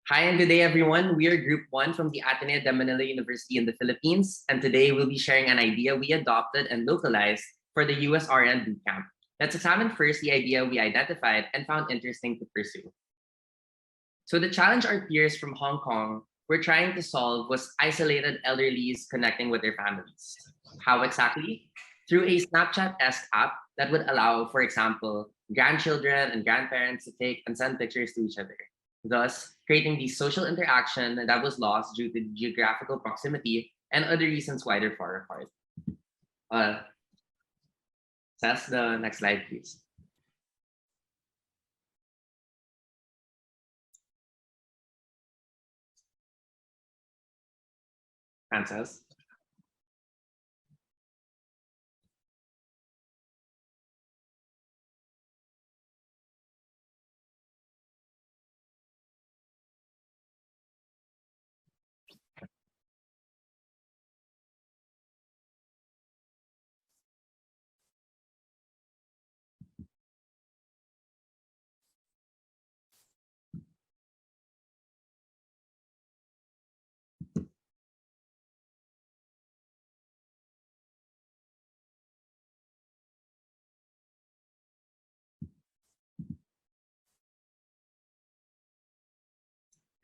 Hi and good day, everyone. We are Group 1 from the Ateneo de Manila University in the Philippines, and today we'll be sharing an idea we adopted and localized for the USRN bootcamp. Let's examine first the idea we identified and found interesting to pursue. So the challenge our peers from Hong Kong were trying to solve was isolated elderlies connecting with their families. How exactly? Through a Snapchat-esque app that would allow, for example, grandchildren and grandparents to take and send pictures to each other, thus creating the social interaction that was lost due to geographical proximity and other reasons why they're far apart. Uh, Sass, the next slide, please. Frances.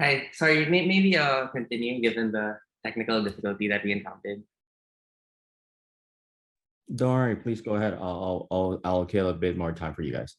Hi, sorry, maybe continue given the technical difficulty that we encountered. Don't worry, please go ahead. I'll allocate a bit more time for you guys.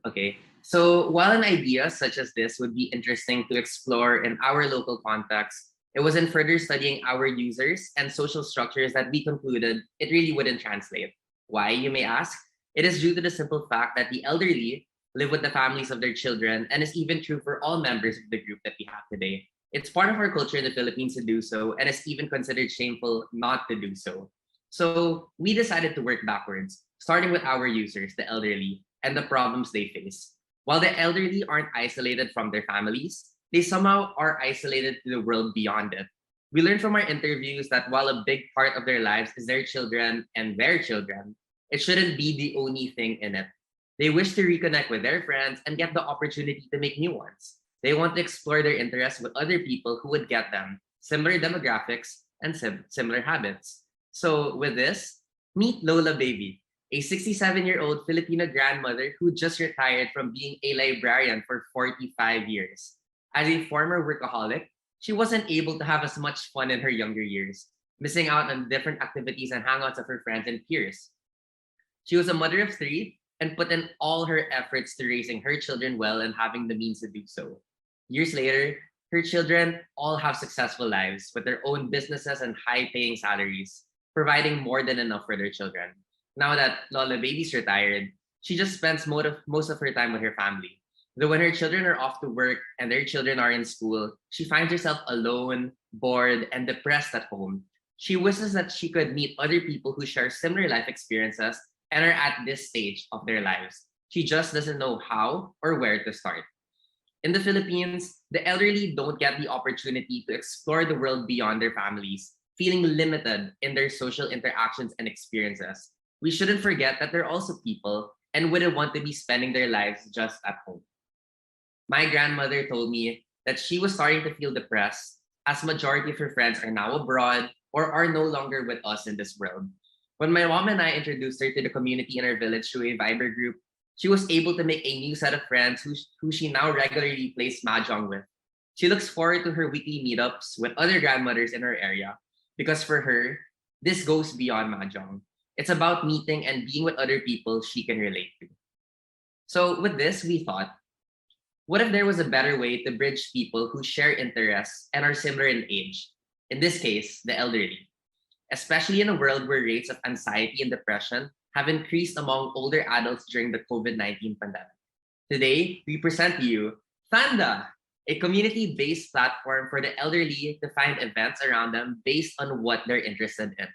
Okay, so while an idea such as this would be interesting to explore in our local context, it was in further studying our users and social structures that we concluded it really wouldn't translate. Why, you may ask? It is due to the simple fact that the elderly live with the families of their children and is even true for all members of the group that we have today. It's part of our culture in the Philippines to do so, and it's even considered shameful not to do so. So we decided to work backwards, starting with our users, the elderly, and the problems they face. While the elderly aren't isolated from their families, they somehow are isolated to the world beyond it. We learned from our interviews that while a big part of their lives is their children and their children, it shouldn't be the only thing in it. They wish to reconnect with their friends and get the opportunity to make new ones. They want to explore their interests with other people who would get them similar demographics and similar habits. So, with this, meet Lola Baby, a 67-year-old Filipino grandmother who just retired from being a librarian for 45 years. As a former workaholic, she wasn't able to have as much fun in her younger years, missing out on different activities and hangouts of her friends and peers. She was a mother of three and put in all her efforts to raising her children well and having the means to do so. Years later, her children all have successful lives with their own businesses and high paying salaries, providing more than enough for their children. Now that Lola Baby's retired, she just spends most of her time with her family. Though when her children are off to work and their children are in school, she finds herself alone, bored, and depressed at home. She wishes that she could meet other people who share similar life experiences and are at this stage of their lives. She just doesn't know how or where to start. In the Philippines, the elderly don't get the opportunity to explore the world beyond their families, feeling limited in their social interactions and experiences. We shouldn't forget that they're also people and wouldn't want to be spending their lives just at home. My grandmother told me that she was starting to feel depressed as majority of her friends are now abroad or are no longer with us in this world. When my mom and I introduced her to the community in our village through a Viber group, she was able to make a new set of friends who she now regularly plays mahjong with. She looks forward to her weekly meetups with other grandmothers in her area because for her, this goes beyond mahjong. It's about meeting and being with other people she can relate to. So with this, we thought, what if there was a better way to bridge people who share interests and are similar in age? In this case, the elderly, especially in a world where rates of anxiety and depression have increased among older adults during the COVID-19 pandemic. Today, we present to you Tanda, a community-based platform for the elderly to find events around them based on what they're interested in.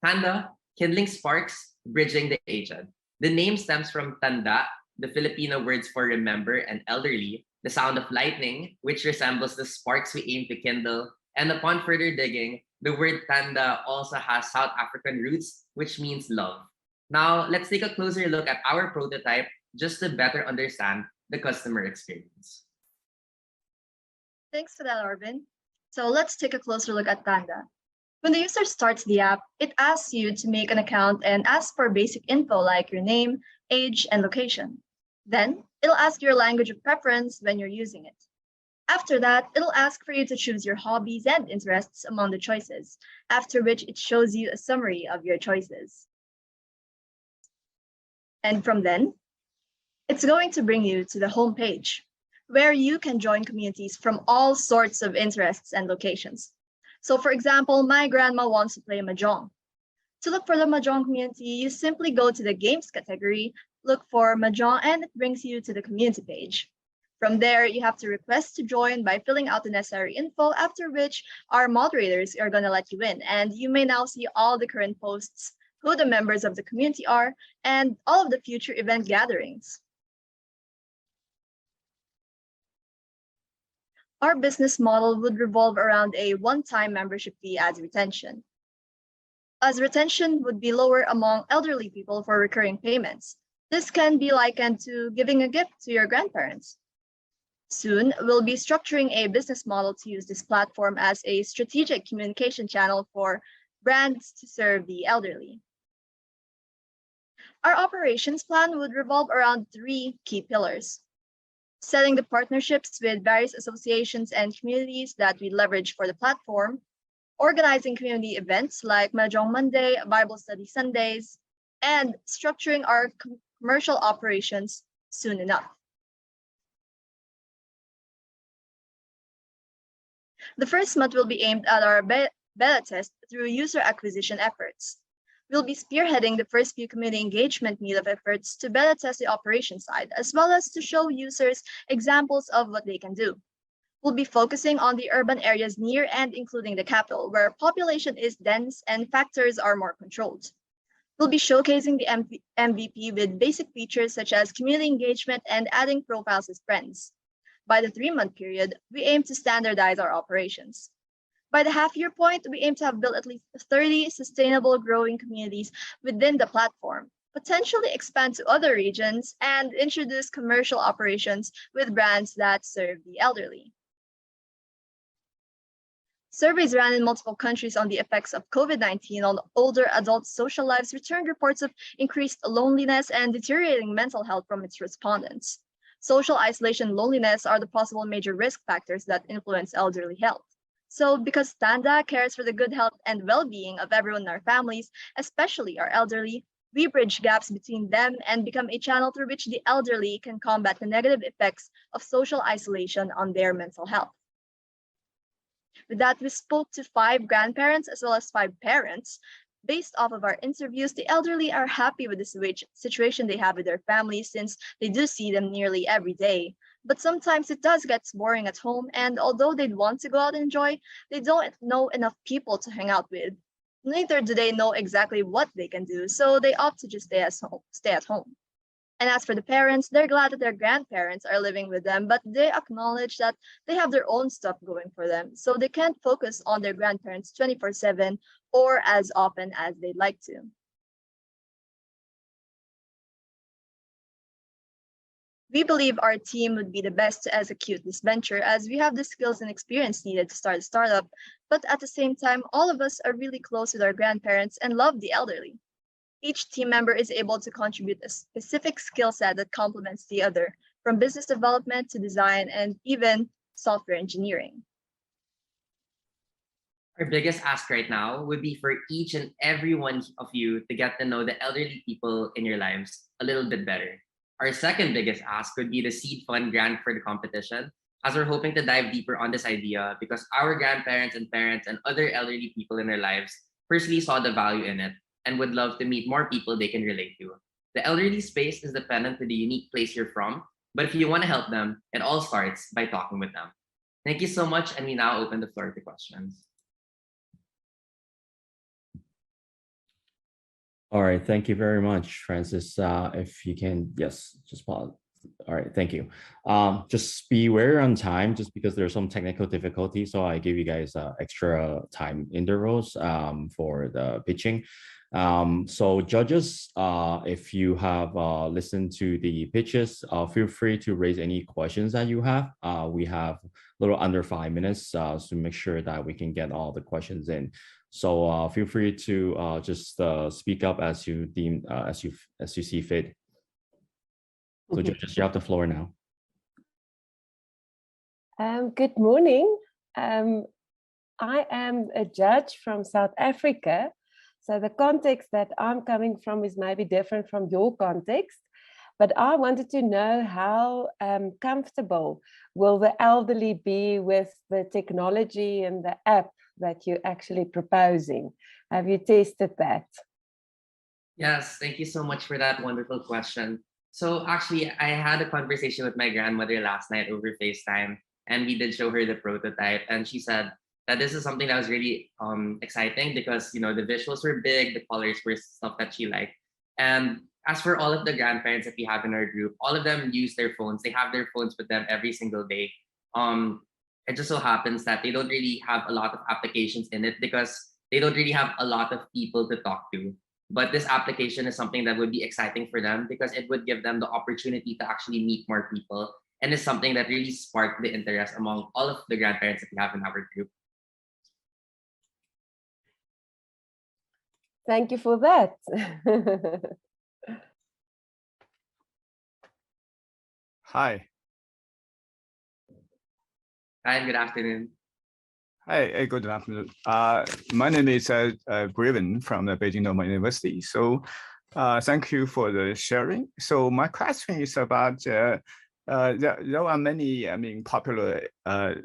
Tanda, kindling sparks, bridging the aged. The name stems from Tanda, the Filipino words for remember and elderly, the sound of lightning, which resembles the sparks we aim to kindle, and upon further digging, the word Tanda also has South African roots, which means love. Now, let's take a closer look at our prototype just to better understand the customer experience. Thanks for that, Arvin. So let's take a closer look at Tanda. When the user starts the app, it asks you to make an account and asks for basic info like your name, age, and location. Then, it'll ask your language of preference when you're using it. After that, it'll ask for you to choose your hobbies and interests among the choices, after which it shows you a summary of your choices. And from then, it's going to bring you to the home page, where you can join communities from all sorts of interests and locations. So for example, my grandma wants to play Mahjong. To look for the Mahjong community, you simply go to the games category, look for Mahjong, and it brings you to the community page. From there, you have to request to join by filling out the necessary info, after which our moderators are going to let you in. And you may now see all the current posts, who the members of the community are, and all of the future event gatherings. Our business model would revolve around a one-time membership fee as retention, as retention would be lower among elderly people for recurring payments. This can be likened to giving a gift to your grandparents. Soon, we'll be structuring a business model to use this platform as a strategic communication channel for brands to serve the elderly. Our operations plan would revolve around three key pillars: setting the partnerships with various associations and communities that we leverage for the platform, organizing community events like Mahjong Monday, Bible Study Sundays, and structuring our commercial operations soon enough. The first month will be aimed at our beta test through user acquisition efforts. We'll be spearheading the first few community engagement meetup efforts to beta test the operation side, as well as to show users examples of what they can do. We'll be focusing on the urban areas near and including the capital, where population is dense and factors are more controlled. We'll be showcasing the MVP with basic features such as community engagement and adding profiles as friends. By the 3-month period, we aim to standardize our operations. By the half-year point, we aim to have built at least 30 sustainable growing communities within the platform, potentially expand to other regions, and introduce commercial operations with brands that serve the elderly. Surveys ran in multiple countries on the effects of COVID-19 on older adults' social lives returned reports of increased loneliness and deteriorating mental health from its respondents. Social isolation and loneliness are the possible major risk factors that influence elderly health. So because Tanda cares for the good health and well-being of everyone in our families, especially our elderly, we bridge gaps between them and become a channel through which the elderly can combat the negative effects of social isolation on their mental health. With that, we spoke to 5 grandparents as well as 5 parents. Based off of our interviews, the elderly are happy with the situation they have with their families since they do see them nearly every day. But sometimes it does get boring at home, and although they'd want to go out and enjoy, they don't know enough people to hang out with. Neither do they know exactly what they can do, so they opt to just stay at home. And as for the parents, they're glad that their grandparents are living with them, but they acknowledge that they have their own stuff going for them, so they can't focus on their grandparents 24/7 or as often as they'd like to. We believe our team would be the best to execute this venture as we have the skills and experience needed to start a startup, but at the same time, all of us are really close with our grandparents and love the elderly. Each team member is able to contribute a specific skill set that complements the other, from business development to design and even software engineering. Our biggest ask right now would be for each and every one of you to get to know the elderly people in your lives a little bit better. Our second biggest ask would be the seed fund grant for the competition, as we're hoping to dive deeper on this idea because our grandparents and parents and other elderly people in their lives personally saw the value in it and would love to meet more people they can relate to. The elderly space is dependent to the unique place you're from, but if you want to help them, it all starts by talking with them. Thank you so much, and we now open the floor to questions. All right, thank you very much, Francis. If you can, yes, just pause. All right, thank you. Just beware on time, just because there's some technical difficulty. So I give you guys extra time intervals for the pitching. So judges, if you have listened to the pitches, feel free to raise any questions that you have. We have a little under 5 minutes to make sure that we can get all the questions in. So feel free to just speak up as you deem as you see fit. So judges, you have the floor now. Good morning. I am a judge from South Africa. So the context that I'm coming from is maybe different from your context, but I wanted to know how comfortable will the elderly be with the technology and the app that you're actually proposing? Have you tested that? Yes, thank you so much for that wonderful question. So actually, I had a conversation with my grandmother last night over FaceTime, and we did show her the prototype, and she said that this is something that was really exciting because the visuals were big, the colors were stuff that she liked. And as for all of the grandparents that we have in our group, all of them use their phones. They have their phones with them every single day. Um, it just so happens that they don't really have a lot of applications in it because they don't really have a lot of people to talk to. But this application is something that would be exciting for them because it would give them the opportunity to actually meet more people. And it's something that really sparked the interest among all of the grandparents that we have in our group. Thank you for that. Hi. Hi, and good afternoon. Hi, good afternoon. My name is Griffin from the Beijing Normal University. So thank you for the sharing. So my question is about, there are many, popular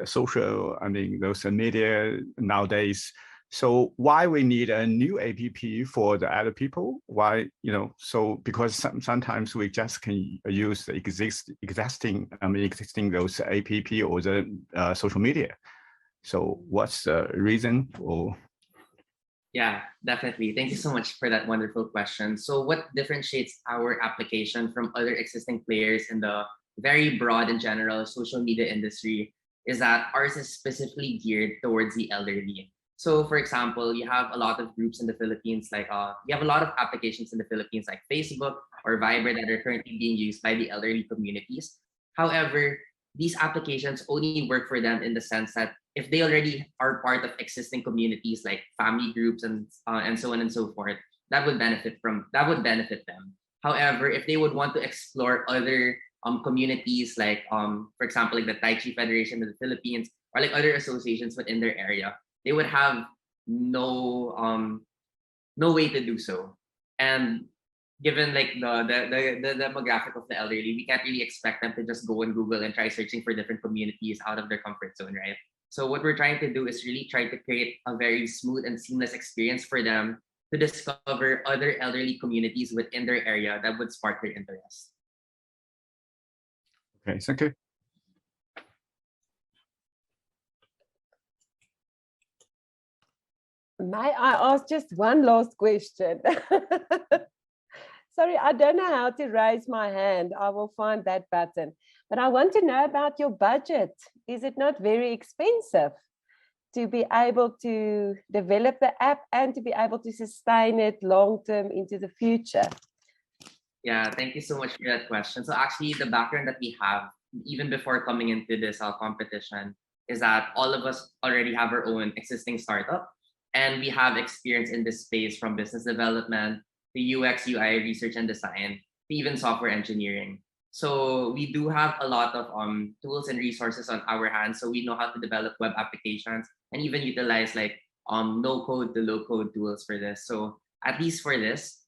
social, those media nowadays. So why we need a new app for the other people? Why, so because sometimes we just can use the existing those app or the social media. So what's the reason? Or Yeah, definitely. Thank you so much for that wonderful question. So what differentiates our application from other existing players in the very broad and general social media industry is that ours is specifically geared towards the elderly. So for example, you have a lot of groups in the Philippines, like you have a lot of applications in the Philippines like Facebook or Viber that are currently being used by the elderly communities. However, these applications only work for them in the sense that if they already are part of existing communities like family groups and so on and so forth, that would benefit them. However, if they would want to explore other communities like for example like the Tai Chi Federation of the Philippines or like other associations within their area, they would have no way to do so. And given like the demographic of the elderly, we can't really expect them to just go on Google and try searching for different communities out of their comfort zone, right? So what we're trying to do is really try to create a very smooth and seamless experience for them to discover other elderly communities within their area that would spark their interest. okay, thank you. May I ask just one last question? Sorry, I don't know how to raise my hand. I will find that button. But I want to know about your budget. Is it not very expensive to be able to develop the app and to be able to sustain it long-term into the future? Yeah, thank you so much for that question. So actually the background that we have, even before coming into this competition, is that all of us already have our own existing startup and we have experience in this space from business development to UX, UI, research and design, to even software engineering. So we do have a lot of tools and resources on our hands. So we know how to develop web applications and even utilize like no code to low code tools for this. So at least for this,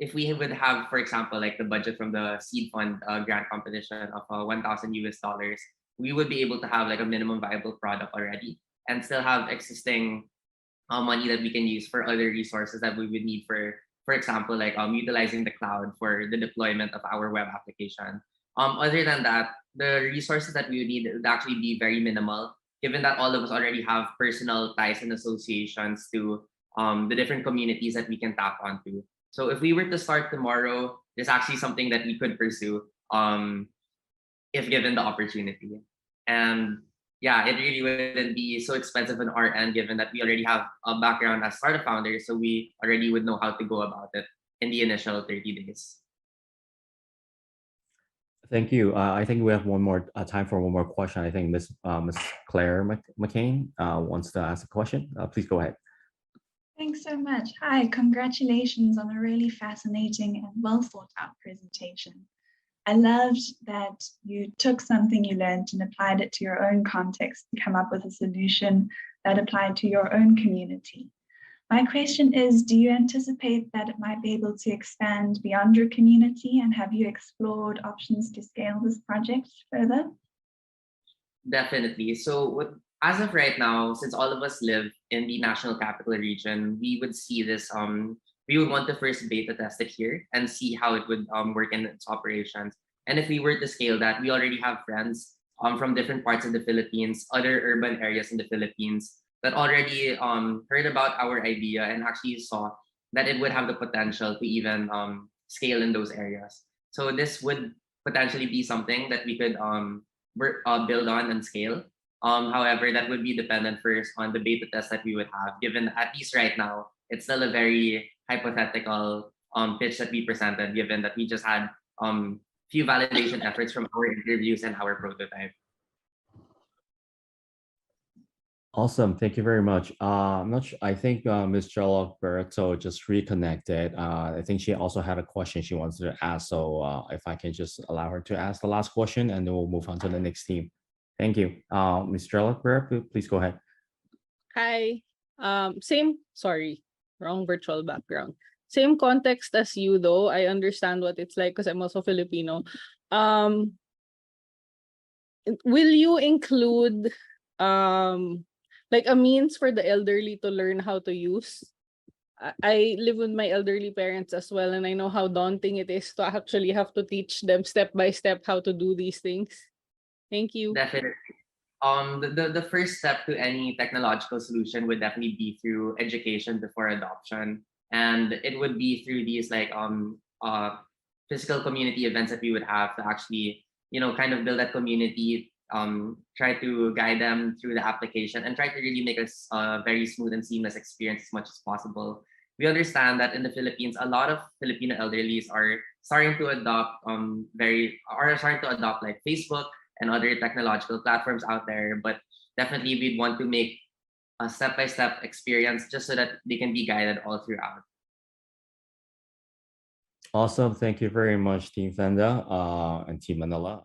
if we would have, for example, like the budget from the seed fund grant competition of $1,000 US, we would be able to have like a minimum viable product already and still have existing money that we can use for other resources that we would need for example, like utilizing the cloud for the deployment of our web application. Other than that, the resources that we would need would actually be very minimal, given that all of us already have personal ties and associations to the different communities that we can tap onto. So if we were to start tomorrow, is actually something that we could pursue if given the opportunity. And yeah, it really wouldn't be so expensive on our end, given that we already have a background as startup founders, so we already would know how to go about it in the initial 30 days. Thank you. I think we have one more time for one more question. I think Miss Claire McCain wants to ask a question. Please go ahead. Thanks so much. Hi, congratulations on a really fascinating and well thought out presentation. I loved that you took something you learned and applied it to your own context to come up with a solution that applied to your own community. My question is, do you anticipate that it might be able to expand beyond your community, and have you explored options to scale this project further? Definitely. So as of right now, since all of us live in the National Capital Region, we would see this, we would want to first beta test it here and see how it would work in its operations. And if we were to scale that, we already have friends from different parts of the Philippines, other urban areas in the Philippines, that already heard about our idea and actually saw that it would have the potential to even scale in those areas. So this would potentially be something that we could build on and scale. However, that would be dependent first on the beta test that we would have, given that at least right now, it's still a very hypothetical pitch that we presented, given that we just had few validation efforts from our interviews and our prototype. Awesome. Thank you very much. I'm not sure. I think Ms. Charlotte Berto just reconnected. I think she also had a question she wants to ask. So if I can just allow her to ask the last question, and then we'll move on to the next team. Thank you. Ms. Charlotte Berto, please go ahead. Hi. Sorry, wrong virtual background. Same context as you though. I understand what it's like because I'm also Filipino. Will you include like a means for the elderly to learn how to use? I live with my elderly parents as well, and I know how daunting it is to actually have to teach them step by step how to do these things. Thank you. Definitely. The first step to any technological solution would definitely be through education before adoption, and it would be through these like physical community events that we would have to actually kind of build that community, try to guide them through the application, and try to really make a very smooth and seamless experience as much as possible. We understand that in the Philippines, a lot of Filipino elderlies are starting to adopt like Facebook and other technological platforms out there, but definitely we'd want to make a step-by-step experience just so that they can be guided all throughout. Awesome. Thank you very much, Team Tanda and Team Manila.